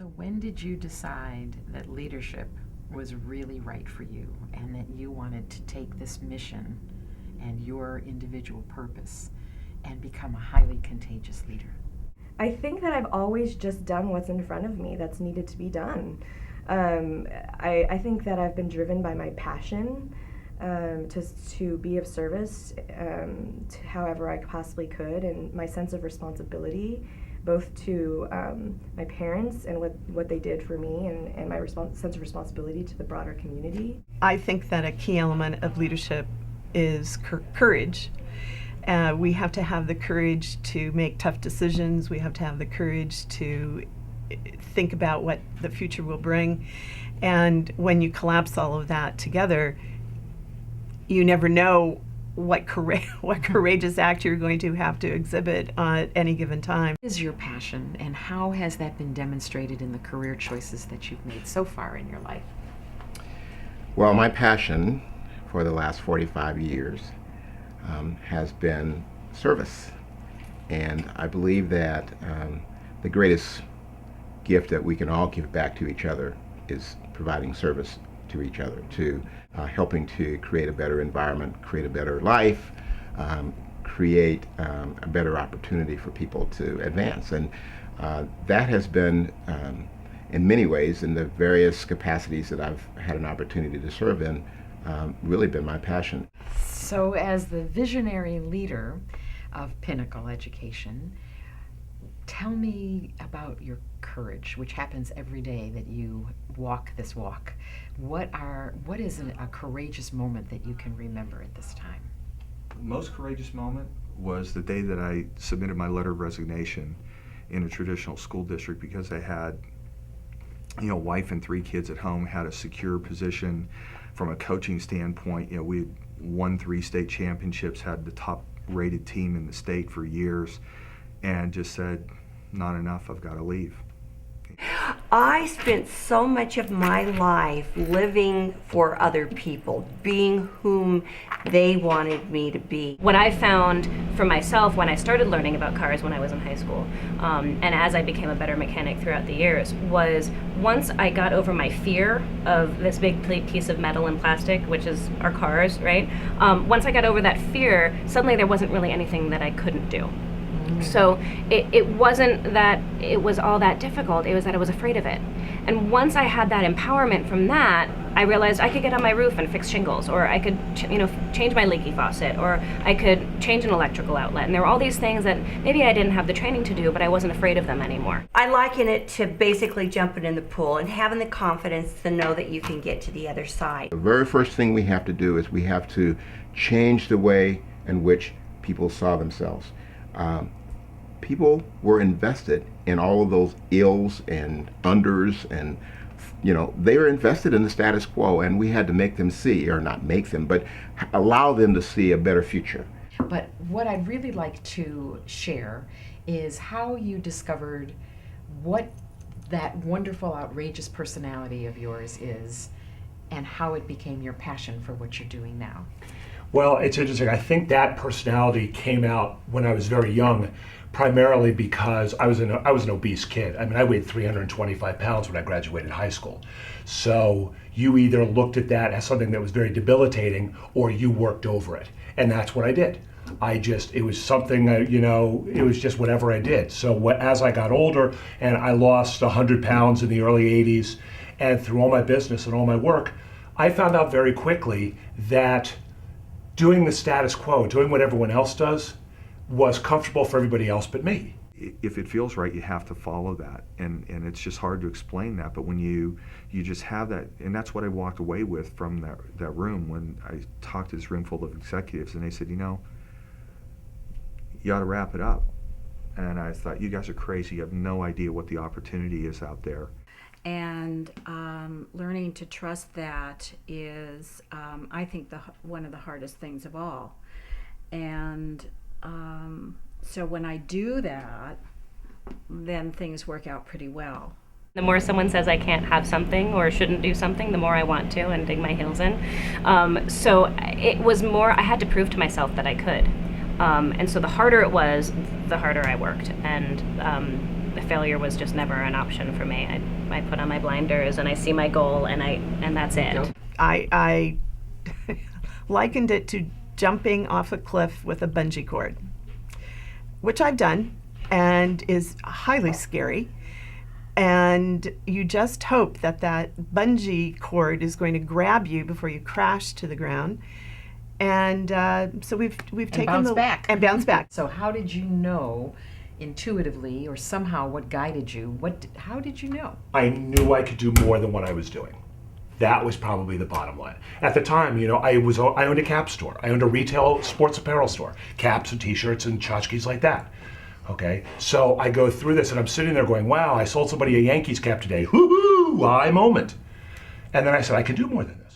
So when did you decide that leadership was really right for you and that you wanted to take this mission and your individual purpose and become a highly contagious leader? I think that I've always just done what's in front of me that's needed to be done. I think that I've been driven by my passion to be of service to however I possibly could, and my sense of responsibility both to my parents and what they did for me, and my sense of responsibility to the broader community. I think that a key element of leadership is courage. We have to have the courage to make tough decisions. We have to have the courage to think about what the future will bring. And when you collapse all of that together, you never know what courageous act you're going to have to exhibit at any given time. What is your passion, and how has that been demonstrated in the career choices that you've made so far in your life? Well, my passion for the last 45 years has been service. And I believe that the greatest gift that we can all give back to each other is providing service to each other, to helping to create a better environment, create a better life, create a better opportunity for people to advance. And that has been, in many ways, in the various capacities that I've had an opportunity to serve in, really been my passion. So as the visionary leader of Pinnacle Education, tell me about your courage, which happens every day that you walk this walk. What is a courageous moment that you can remember at this time? The most courageous moment was the day that I submitted my letter of resignation in a traditional school district, because I had, wife and 3 kids at home, had a secure position from a coaching standpoint. We had won 3 state championships, had the top rated team in the state for years, and just said, not enough, I've got to leave. I spent so much of my life living for other people, being whom they wanted me to be. What I found for myself when I started learning about cars when I was in high school, and as I became a better mechanic throughout the years, was once I got over my fear of this big piece of metal and plastic, which is our cars, right? Once I got over that fear, suddenly there wasn't really anything that I couldn't do. So it wasn't that it was all that difficult, it was that I was afraid of it. And once I had that empowerment from that, I realized I could get on my roof and fix shingles, or I could change my leaky faucet, or I could change an electrical outlet. And there were all these things that maybe I didn't have the training to do, but I wasn't afraid of them anymore. I liken it to basically jumping in the pool and having the confidence to know that you can get to the other side. The very first thing we have to do is we have to change the way in which people saw themselves. People were invested in all of those ills and unders, and they were invested in the status quo, and we had to make them see, or not make them, but allow them to see a better future. But what I'd really like to share is how you discovered what that wonderful, outrageous personality of yours is, and how it became your passion for what you're doing now. Well, it's interesting. I think that personality came out when I was very young, primarily because I was an obese kid. I mean, I weighed 325 pounds when I graduated high school. So you either looked at that as something that was very debilitating, or you worked over it. And that's what I did. It was something, it was just whatever I did. So as I got older and I lost 100 pounds in the early 80s, and through all my business and all my work, I found out very quickly that doing the status quo, doing what everyone else does, was comfortable for everybody else but me. If it feels right, you have to follow that, and it's just hard to explain that. But when you just have that, and that's what I walked away with from that room when I talked to this room full of executives, and they said, you ought to wrap it up. And I thought, you guys are crazy. You have no idea what the opportunity is out there. And learning to trust that is, I think, one of the hardest things of all. And so when I do that, then things work out pretty well. The more someone says I can't have something or shouldn't do something, the more I want to and dig my heels in. So it was more, I had to prove to myself that I could. And so the harder it was, the harder I worked. And the failure was just never an option for me. I put on my blinders and I see my goal and that's it. Yep. I likened it to jumping off a cliff with a bungee cord, which I've done and is highly scary. And you just hope that that bungee cord is going to grab you before you crash to the ground. And so we've taken bounce the back. and bounce back. So how did you know intuitively, or somehow what guided you? How did you know? I knew I could do more than what I was doing. That was probably the bottom line. At the time, you know, I owned a cap store. I owned a retail sports apparel store, caps and t-shirts and tchotchkes like that. Okay, so I go through this and I'm sitting there going, wow, I sold somebody a Yankees cap today. Woohoo, high moment. And then I said, I can do more than this.